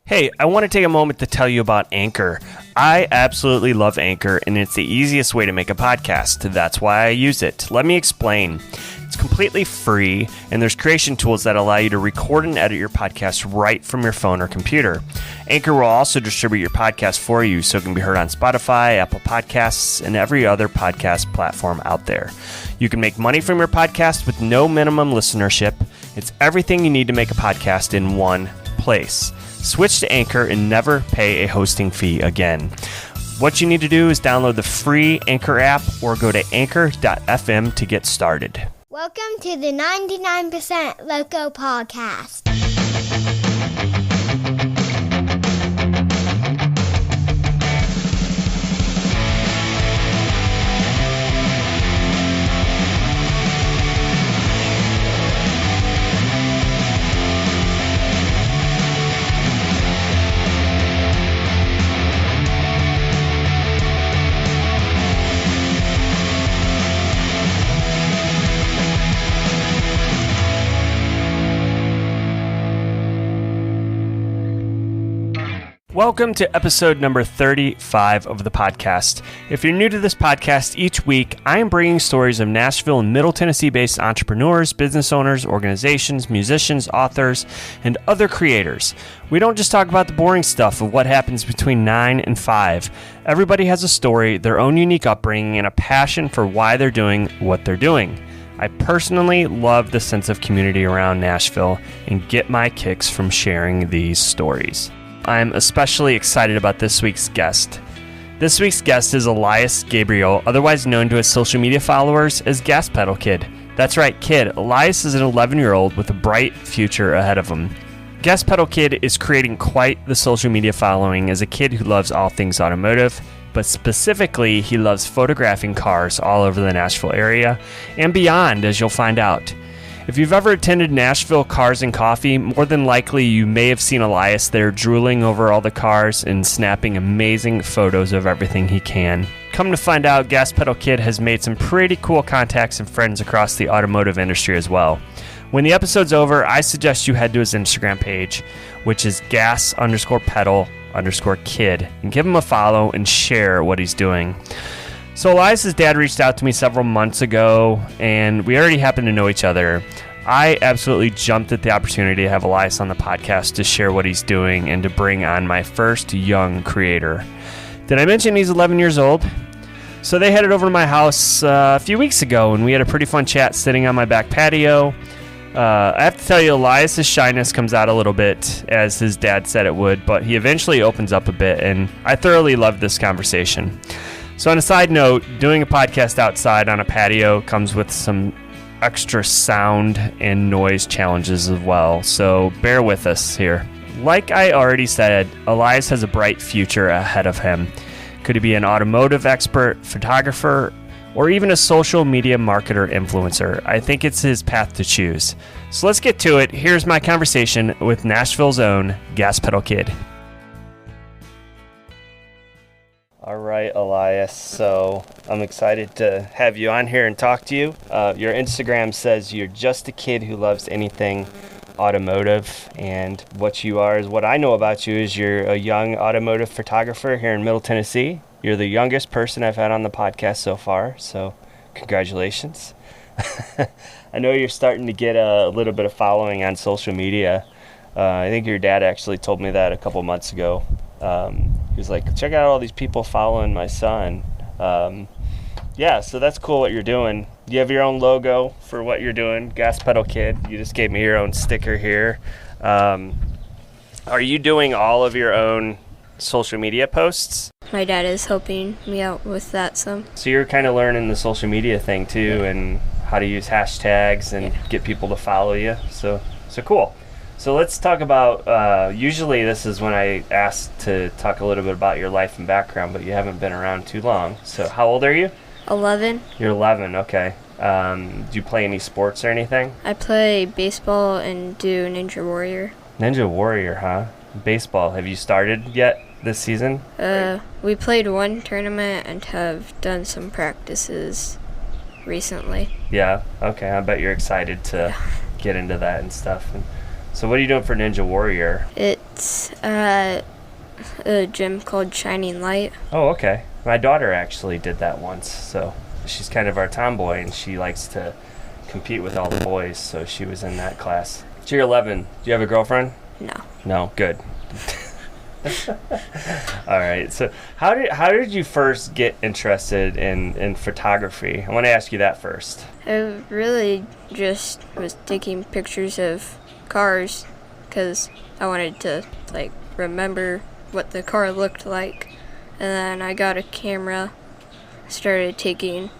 Hey, I want to take a moment to tell you about Anchor. I absolutely love Anchor, and it's the easiest way to make a podcast. That's why I use it. Let me explain. It's completely free, and there's creation tools that allow you to record and edit your podcast right from your phone or computer. Anchor will also distribute your podcast for you so it can be heard on Spotify, Apple Podcasts, and every other podcast platform out there. You can make money from your podcast with no minimum listenership. It's everything you need to make a podcast in one place. Switch to Anchor and never pay a hosting fee again. What you need to do is download the free Anchor app or go to anchor.fm to get started. Welcome to the 99% Loco Podcast. Welcome to episode number 35 of the podcast. If you're new to this podcast, each week I am bringing stories of Nashville and Middle Tennessee-based entrepreneurs, business owners, organizations, musicians, authors, and other creators. We don't just talk about the boring stuff of what happens between 9 and 5. Everybody has a story, their own unique upbringing, and a passion for why they're doing what they're doing. I personally love the sense of community around Nashville and get my kicks from sharing these stories. I'm especially excited about this week's guest. This week's guest is Elias Gabriel, otherwise known to his social media followers as Gas Pedal Kid. That's right, kid. Elias is an 11-year-old with a bright future ahead of him. Gas Pedal Kid is creating quite the social media following as a kid who loves all things automotive, but specifically he loves photographing cars all over the Nashville area and beyond, as you'll find out. If you've ever attended Nashville Cars and Coffee, more than likely you may have seen Elias there drooling over all the cars and snapping amazing photos of everything he can. Come to find out, Gas Pedal Kid has made some pretty cool contacts and friends across the automotive industry as well. When the episode's over, I suggest you head to his Instagram page, which is gas_pedal_kid, and give him a follow and share what he's doing. So Elias' dad reached out to me several months ago, and we already happen to know each other. I absolutely jumped at the opportunity to have Elias on the podcast to share what he's doing and to bring on my first young creator. Did I mention he's 11 years old? So they headed over to my house a few weeks ago, and we had a pretty fun chat sitting on my back patio. I have to tell you, Elias' shyness comes out a little bit, as his dad said it would, but he eventually opens up a bit, and I thoroughly loved this conversation. So on a side note, doing a podcast outside on a patio comes with some extra sound and noise challenges as well, so bear with us here. Like I already said, Elias has a bright future ahead of him. Could he be an automotive expert, photographer, or even a social media marketer influencer? I think it's his path to choose. So let's get to it. Here's my conversation with Nashville's own Gas Pedal Kid. All right, Elias, so I'm excited to have you on here and talk to you. Your Instagram says you're just a kid who loves anything automotive, and what you are is what I know about you is you're a young automotive photographer here in Middle Tennessee. You're the youngest person I've had on the podcast so far, so congratulations. I know you're starting to get a little bit of following on social media. I think your dad actually told me that a couple months ago. He was like, check out all these people following my son. Yeah, so that's cool what you're doing. You have your own logo for what you're doing, Gas Pedal Kid. You just gave me your own sticker here. Are you doing all of your own social media posts? My dad is helping me out with that some. So you're kind of learning the social media thing too, and how to use hashtags and get people to follow you. So cool. So let's talk about, usually this is when I ask to talk a little bit about your life and background, but you haven't been around too long. So how old are you? 11. You're 11, okay. Do you play any sports or anything? I play baseball and do Ninja Warrior. Ninja Warrior, huh? Baseball. Have you started yet this season? We played one tournament and have done some practices recently. Yeah, okay. I bet you're excited to get into that and stuff. And So what are you doing for Ninja Warrior? It's at a gym called Shining Light. Oh, okay. My daughter actually did that once, so she's kind of our tomboy, and she likes to compete with all the boys, so she was in that class. So you're 11. Do you have a girlfriend? No. No, good. All right. So how did you first get interested in photography? I want to ask you that first. I really just was taking pictures of cars because I wanted to remember what the car looked like. And then I got a camera, started taking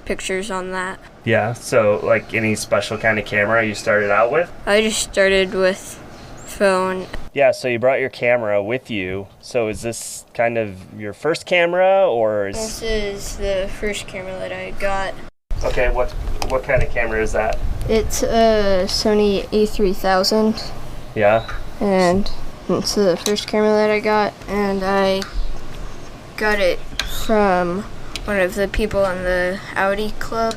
pictures on that. Yeah, so like any special kind of camera you started out with? I just started with phone. Yeah, so you brought your camera with you. So is this kind of your first camera, or is... This is the first camera that I got. Okay, what kind of camera is that? It's a Sony A3000. Yeah. And it's the first camera that I got, and I got it from one of the people in the Audi club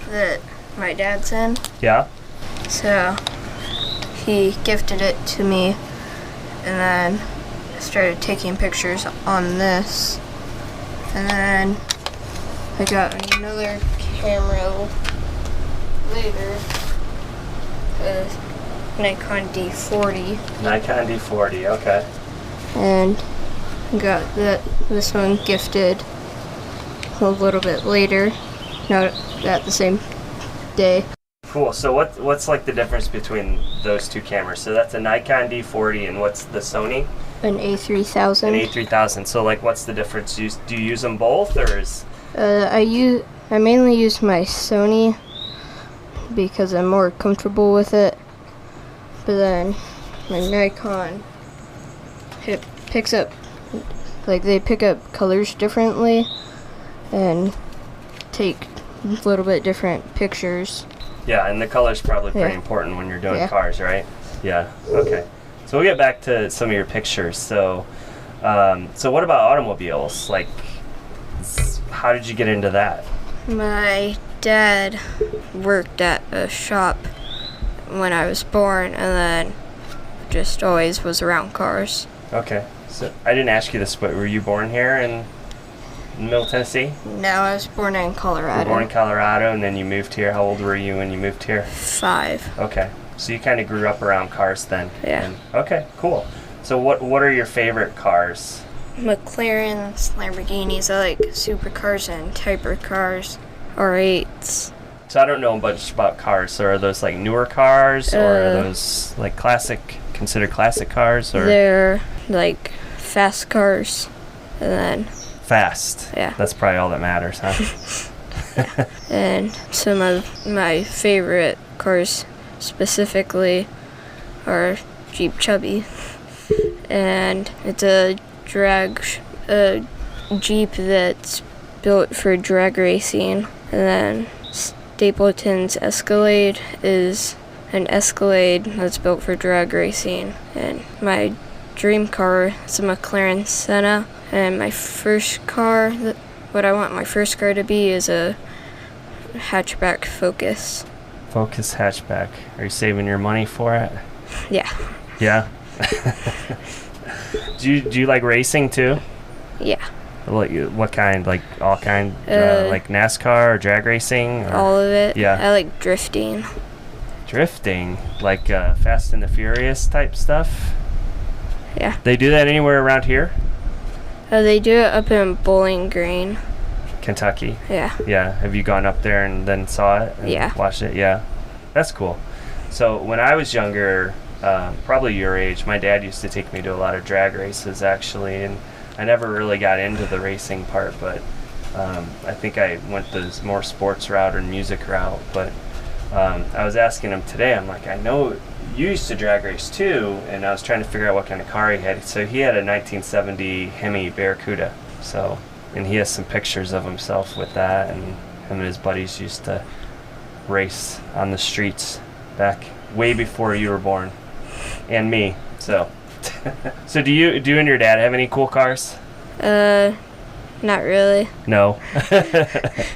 that my dad's in. Yeah. So he gifted it to me, and then I started taking pictures on this. And then I got another camera later, a Nikon D40. Nikon D40, okay. And got this one gifted a little bit later, not at the same day. Cool. So what's like the difference between those two cameras? So that's a Nikon D40, and what's the Sony? An A3000. An A3000. So like, what's the difference? Do you use them both, or is? I mainly use my Sony because I'm more comfortable with it. But then my Nikon, it picks up, they pick up colors differently and take a little bit different pictures. Yeah, and the color's probably pretty important when you're doing Yeah. cars, right? Yeah. Okay. So we'll get back to some of your pictures. So, so what about automobiles? Like, how did you get into that? My dad worked at a shop when I was born, and then just always was around cars. Okay. So I didn't ask you this, but were you born here in Middle Tennessee? No, I was born in Colorado. You were born in Colorado, and then you moved here. How old were you when you moved here? 5. Okay. So you kind of grew up around cars then? Yeah. Okay, cool. So what are your favorite cars? McLarens, Lamborghinis. I like supercars and hypercars, R8s. So I don't know much about cars. So are those like newer cars, or are those like considered classic cars? Or They're like fast cars, and then fast? Yeah. That's probably all that matters, huh? and some of my favorite cars specifically are Jeep Chubby, and it's a Jeep that's built for drag racing. And then Stapleton's Escalade is an Escalade that's built for drag racing. And my dream car is a McLaren Senna. And my first car, what I want my first car to be, is a hatchback Focus. Focus hatchback. Are you saving your money for it? Yeah. Yeah. Do you like racing too? Yeah. Like what kind? Like all kind? Like NASCAR or drag racing? Or? All of it. Yeah. I like drifting. Drifting? Like Fast and the Furious type stuff? Yeah. They do that anywhere around here? They do it up in Bowling Green. Kentucky? Yeah. Yeah. Have you gone up there and then saw it? And Yeah. Watched it? Yeah. That's cool. So when I was younger, probably your age, my dad used to take me to a lot of drag races actually, and I never really got into the racing part, but I think I went the more sports route or music route. But I was asking him today, I'm like, I know you used to drag race too, and I was trying to figure out what kind of car he had. So he had a 1970 Hemi Barracuda, so, and he has some pictures of himself with that, and him and his buddies used to race on the streets back way before you were born, and me. So, so do you and your dad have any cool cars? Not really. No,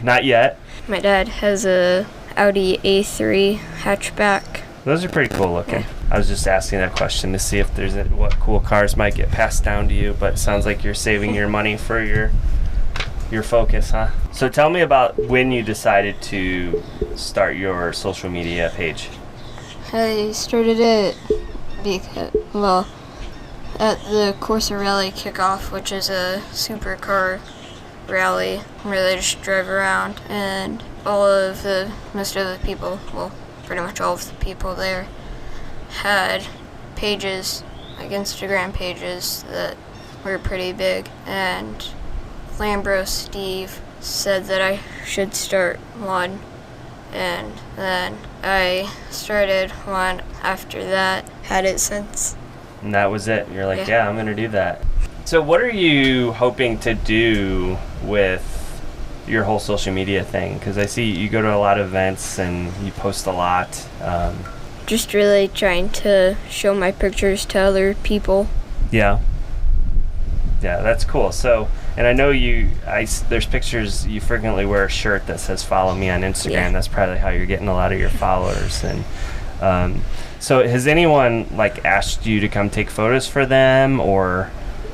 not yet. My dad has a Audi A3 hatchback. Those are pretty cool looking. I was just asking that question to see if there's what cool cars might get passed down to you, but it sounds like you're saving your money for your focus, huh? So tell me about when you decided to start your social media page. I started it because, well, at the Corsa Rally kickoff, which is a supercar rally where they just drive around, and most of the people, well, pretty much all of the people there had pages, like Instagram pages that were pretty big, and Lambro Steve said that I should start one, and then I started one after that, had it since. And that was it. You're like, yeah, I'm going to do that. So what are you hoping to do with your whole social media thing? Because I see you go to a lot of events and you post a lot. Just really trying to show my pictures to other people. Yeah. Yeah, that's cool. So, and I know there's pictures, you frequently wear a shirt that says follow me on Instagram. Yeah. That's probably how you're getting a lot of your followers. And so has anyone like asked you to come take photos for them or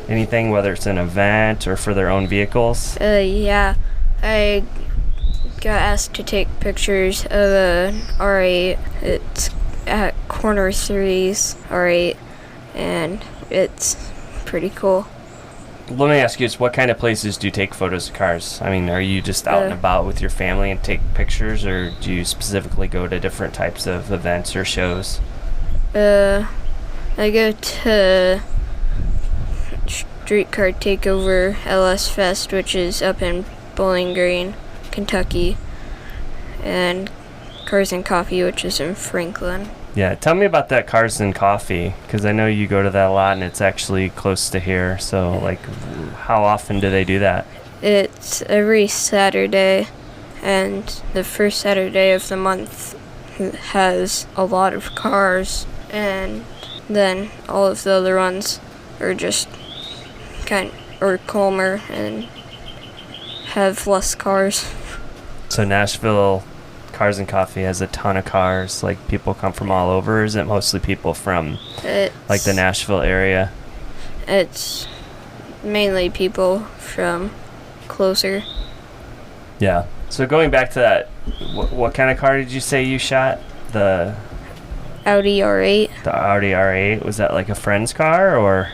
anything, whether it's an event or for their own vehicles? Yeah. I got asked to take pictures of a R8. It's at Corner Series R8, and it's pretty cool. Let me ask you this, what kind of places do you take photos of cars? I mean, are you just out and about with your family and take pictures, or do you specifically go to different types of events or shows? I go to Streetcar Takeover LS Fest, which is up in Bowling Green, Kentucky, and Cars and Coffee, which is in Franklin. Yeah, tell me about that Cars and Coffee, because I know you go to that a lot and it's actually close to here. So, like, how often do they do that? It's every Saturday, and the first Saturday of the month has a lot of cars, and then all of the other ones are just calmer and have less cars. So Nashville Cars and Coffee has a ton of cars. Like, people come from all over. Is it mostly people from like the Nashville area? It's mainly people from closer. Yeah. So going back to that, what kind of car did you say you shot? The Audi R8. The Audi R8. Was that like a friend's car or?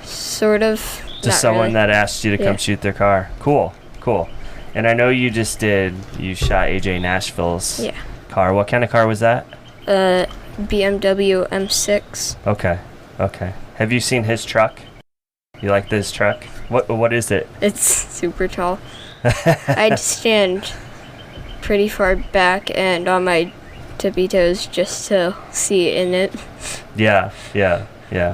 Sort of. Just someone that asked you to come shoot their car. Cool. And I know you shot AJ Nashville's car. What kind of car was that? BMW M6. Okay. Have you seen his truck? You like this truck? What is it? It's super tall. I'd stand pretty far back and on my tippy toes just to see in it. Yeah.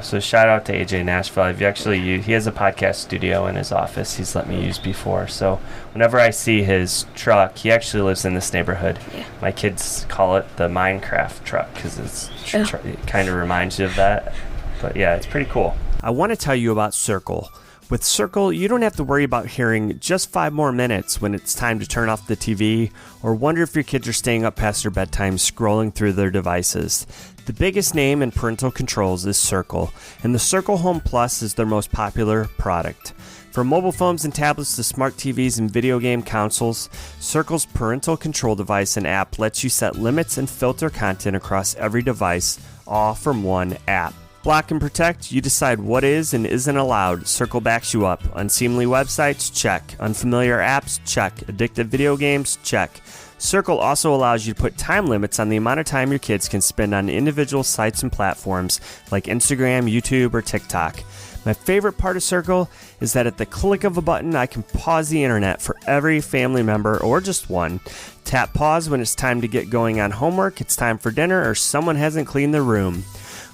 So shout out to AJ Nashville. He has a podcast studio in his office he's let me use before. So whenever I see his truck, he actually lives in this neighborhood. Yeah. My kids call it the Minecraft truck because it kind of reminds you of that. But yeah, it's pretty cool. I want to tell you about Circle. With Circle, you don't have to worry about hearing just 5 more minutes when it's time to turn off the TV or wonder if your kids are staying up past their bedtime scrolling through their devices. The biggest name in parental controls is Circle, and the Circle Home Plus is their most popular product. From mobile phones and tablets to smart TVs and video game consoles, Circle's parental control device and app lets you set limits and filter content across every device, all from one app. Block and protect, you decide what is and isn't allowed. Circle backs you up. Unseemly websites? Check. Unfamiliar apps? Check. Addictive video games? Check. Circle also allows you to put time limits on the amount of time your kids can spend on individual sites and platforms like Instagram, YouTube, or TikTok. My favorite part of Circle is that at the click of a button, I can pause the internet for every family member or just one. Tap pause when it's time to get going on homework, it's time for dinner, or someone hasn't cleaned their room.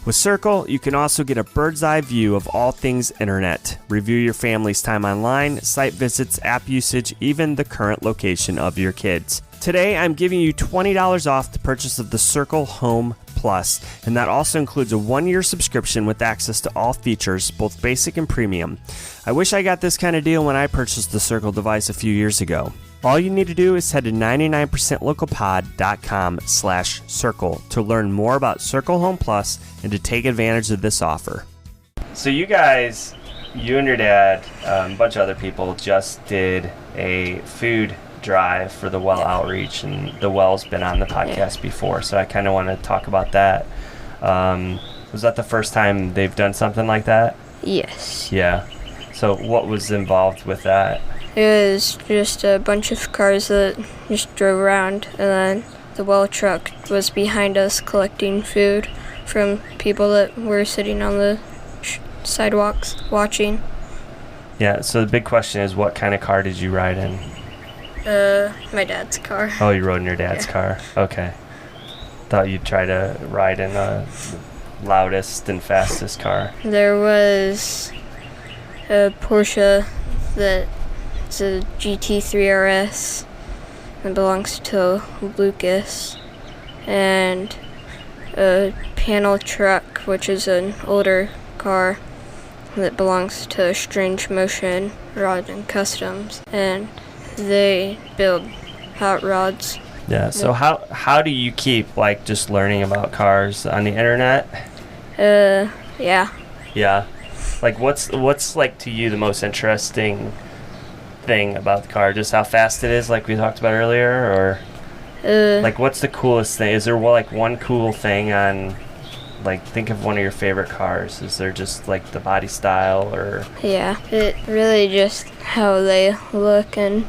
With Circle, you can also get a bird's eye view of all things internet. Review your family's time online, site visits, app usage, even the current location of your kids. Today, I'm giving you $20 off the purchase of the Circle Home Plus, and that also includes a 1-year subscription with access to all features, both basic and premium. I wish I got this kind of deal when I purchased the Circle device a few years ago. All you need to do is head to 99percentlocalpod.com/circle to learn more about Circle Home Plus and to take advantage of this offer. So you guys, you and your dad, a bunch of other people just did a food drive for the Well Outreach, and the Well's been on the podcast before, so I kind of want to talk about that. Was that the first time they've done something like that? Yes. Yeah. So what was involved with that? It was just a bunch of cars that just drove around, and then the Well truck was behind us collecting food from people that were sitting on the sidewalks watching. Yeah, so the big question is, what kind of car did you ride in? My dad's car. Oh, you rode in your dad's car. Okay. Thought you'd try to ride in the loudest and fastest car. There was a Porsche that's a GT3 RS that belongs to Lucas, and a panel truck, which is an older car that belongs to Strange Motion Rod and Customs, and they build hot rods. Yeah, so how do you keep, like, just learning about cars on the internet? Yeah. Yeah. Like, what's like, to you, the most interesting thing about the car? Just how fast it is, like we talked about earlier, or like, what's the coolest thing? Is there, like, one cool thing on, like, think of one of your favorite cars? Is there just, like, the body style, or? Yeah, it really just how they look and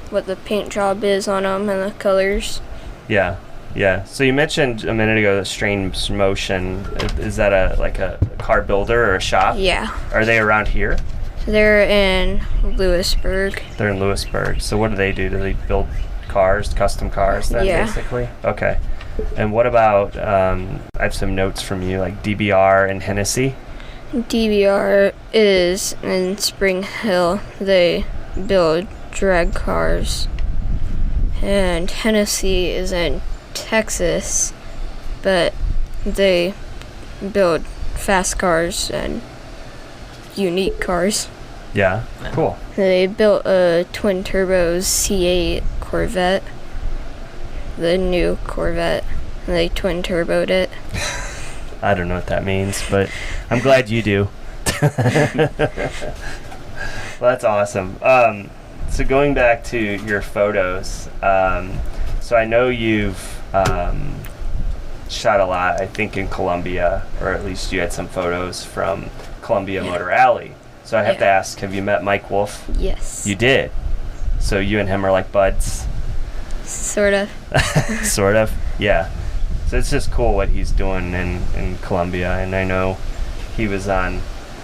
what the paint job is on them and the colors. Yeah. So you mentioned a minute ago the Strange Motion. Is that a car builder or a shop? Yeah. Are they around here? They're in Lewisburg. They're in Lewisburg. So what do they do? Do they build cars, custom cars then, basically? Okay. And what about, I have some notes from you, like DBR and Hennessy? DBR is in Spring Hill. They build drag cars. And Hennessy is in Texas, but they build fast cars and unique cars. Yeah, cool. They built a twin-turbo C8 Corvette, the new Corvette, and they twin-turboed it. I don't know what that means, but I'm glad you do. Well, that's awesome. So going back to your photos, so I know you've shot a lot, I think, in Columbia, or at least you had some photos from Columbia Motor Alley. So I have to ask, have you met Mike Wolf? Yes. You did? So you and him are like buds? Sort of. Sort of? Yeah. So it's just cool what he's doing in Columbia, and I know he was on,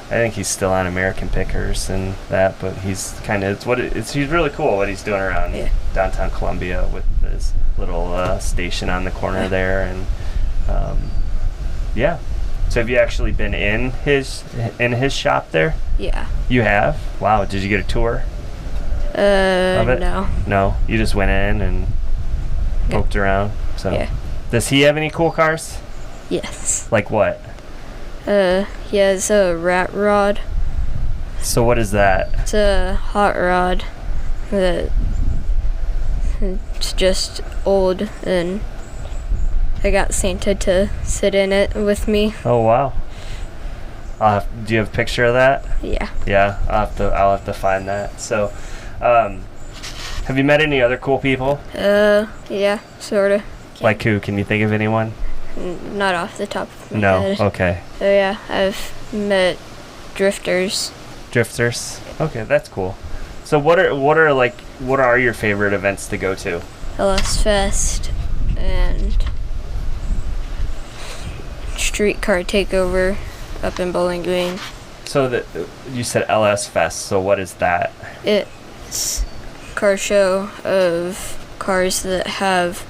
I think he's still on American Pickers and that, but he's kind of, he's really cool what he's doing around downtown Columbia with his little station on the corner there, and yeah. So have you actually been in his shop there? Yeah. You have? Wow. Did you get a tour of it? No. No? You just went in and poked around? So. Yeah. Does he have any cool cars? Yes. Like what? He has a rat rod. So what is that? It's a hot rod that it's just old, and I got Santa to sit in it with me. Oh wow! Do you have a picture of that? Yeah. Yeah, I'll have to find that. So, have you met any other cool people? Yeah, sorta. Like who? Can you think of anyone? Not off the top of my head. No. Okay. Oh yeah, I've met drifters. Drifters? Okay, that's cool. So what are your favorite events to go to? LS Fest and Streetcar Takeover up in Bowling Green. So you said LS Fest, so what is that? It's a car show of cars that have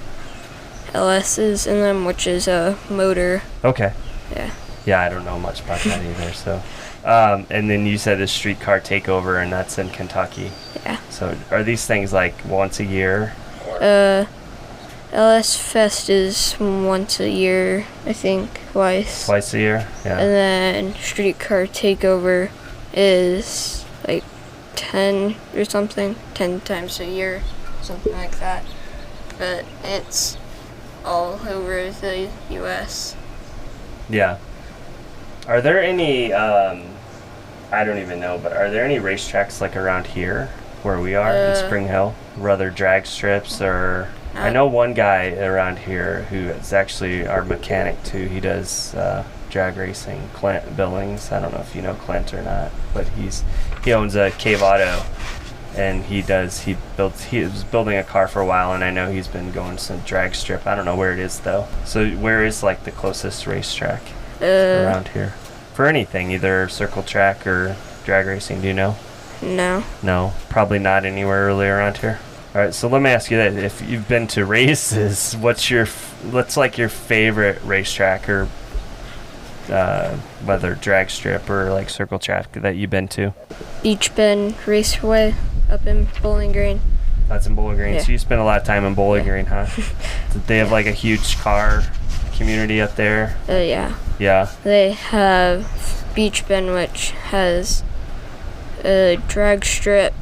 LS's in them, which is a motor. Okay. Yeah. Yeah, I don't know much about that either, so. And then you said a Streetcar Takeover, and that's in Kentucky. Yeah. So are these things like once a year? LS Fest is once a year, I think, twice. Twice a year? Yeah. And then Streetcar Takeover is like 10 or something, 10 times a year, something like that. But it's all over the U.S. Yeah. Are there any, I don't even know, but are there any racetracks like around here where we are in Spring Hill? Rather drag strips or... I know one guy around here who is actually our mechanic too. He does drag racing, Clint Billings. I don't know if you know Clint or not, but he owns a Cave Auto, and he was building a car for a while, and I know he's been going some drag strip. I don't know where it is though. So where is like the closest racetrack around here for anything, either circle track or drag racing? Do you know? No, probably not anywhere really around here. All right, so let me ask you that: if you've been to races, what's your favorite racetrack, or whether drag strip or like circle track that you've been to? Beach Bend Raceway up in Bowling Green. That's in Bowling Green. Yeah. So you spend a lot of time in Bowling Green, huh? Did they have like a huge car community up there? Yeah. Yeah. They have Beach Bend, which has a drag strip,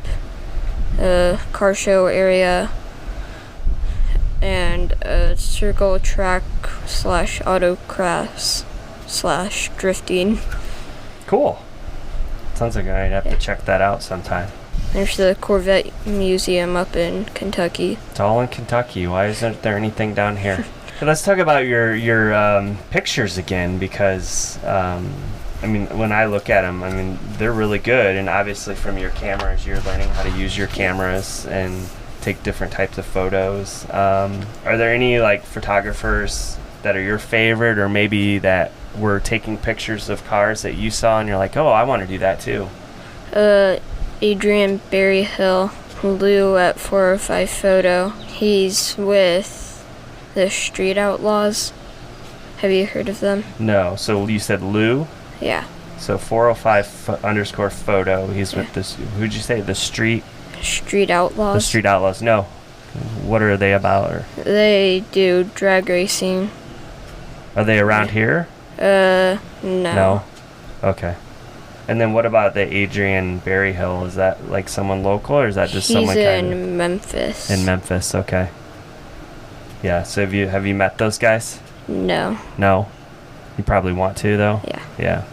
a car show area, and a circle track / autocross / drifting. Cool. Sounds like I'd have to check that out sometime. There's the Corvette Museum up in Kentucky. It's all in Kentucky. Why isn't there anything down here? So let's talk about your pictures again, because I mean, when I look at them, I mean, they're really good. And obviously from your cameras, you're learning how to use your cameras and take different types of photos. Are there any like photographers that are your favorite, or maybe that were taking pictures of cars that you saw and you're like, oh, I want to do that too? Adrian Berryhill, Lou at 405 Photo. He's with the Street Outlaws. Have you heard of them? No. So you said Lou? Yeah. So 405_photo. He's with this. Who'd you say? The Street Outlaws. The Street Outlaws. No. What are they about? Or they do drag racing. are they around here? No. No. Okay. And then what about the Adrian Berryhill? Is that like someone local, or is that just someone kind of in Memphis? in Memphis? Okay. Yeah. So have you met those guys? No. No. You probably want to though. Yeah. Yeah.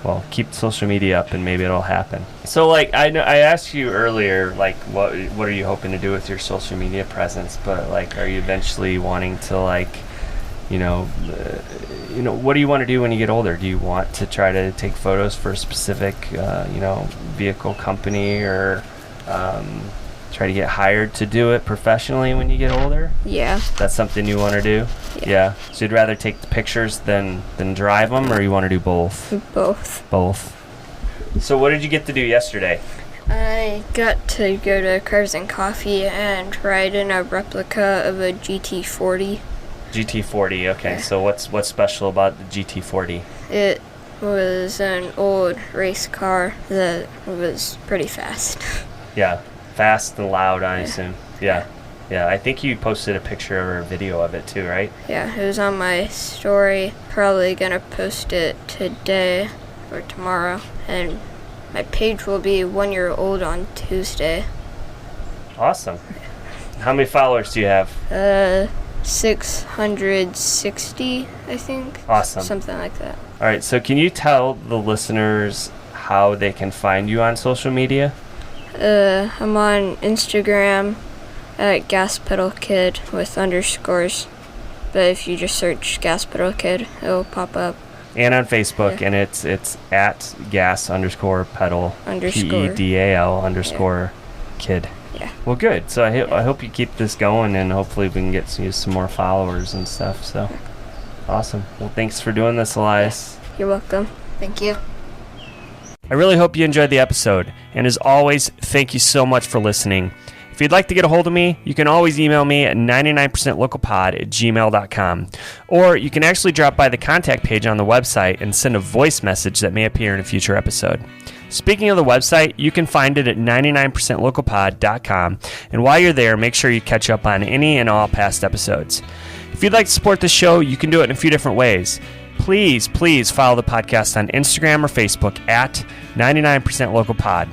Well, keep social media up and maybe it'll happen. So like I asked you earlier, like what are you hoping to do with your social media presence? But like, are you eventually wanting to like, what do you want to do when you get older? Do you want to try to take photos for a specific vehicle company, or try to get hired to do it professionally when you get older? Yeah. That's something you want to do? Yeah. So you'd rather take the pictures than drive them, or you want to do both? Both. So what did you get to do yesterday? I got to go to Cars and Coffee and ride in a replica of a GT40. GT40, okay. Yeah. So what's special about the GT40? It was an old race car that was pretty fast. Yeah, fast and loud, I assume. Yeah. I think you posted a picture or a video of it too, right? Yeah, it was on my story. Probably gonna post it today or tomorrow. And my page will be 1 year old on Tuesday. Awesome. How many followers do you have? 660, I think. Awesome. Something like that. All right, so can you tell the listeners how they can find you on social media? I'm on Instagram at Gas Pedal Kid with underscores. But if you just search Gas Pedal Kid, it'll pop up. And on Facebook, and it's at gas_pedal PEDAL_ kid. Yeah. Well, good. So I hope you keep this going, and hopefully we can get you some more followers and stuff. So awesome. Well, thanks for doing this, Elias. You're welcome. Thank you. I really hope you enjoyed the episode. And as always, thank you so much for listening. If you'd like to get a hold of me, you can always email me at 99percentlocalpod@gmail.com. Or you can actually drop by the contact page on the website and send a voice message that may appear in a future episode. Speaking of the website, you can find it at 99percentlocalpod.com, and while you're there, make sure you catch up on any and all past episodes. If you'd like to support the show, you can do it in a few different ways. Please follow the podcast on Instagram or Facebook at 99percentlocalpod.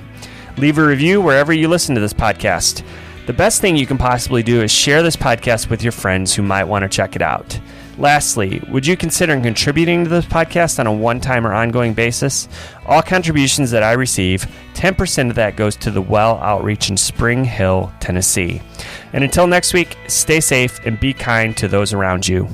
Leave a review wherever you listen to this podcast. The best thing you can possibly do is share this podcast with your friends who might want to check it out. Lastly, would you consider contributing to this podcast on a one-time or ongoing basis? All contributions that I receive, 10% of that goes to the Well Outreach in Spring Hill, Tennessee. And until next week, stay safe and be kind to those around you.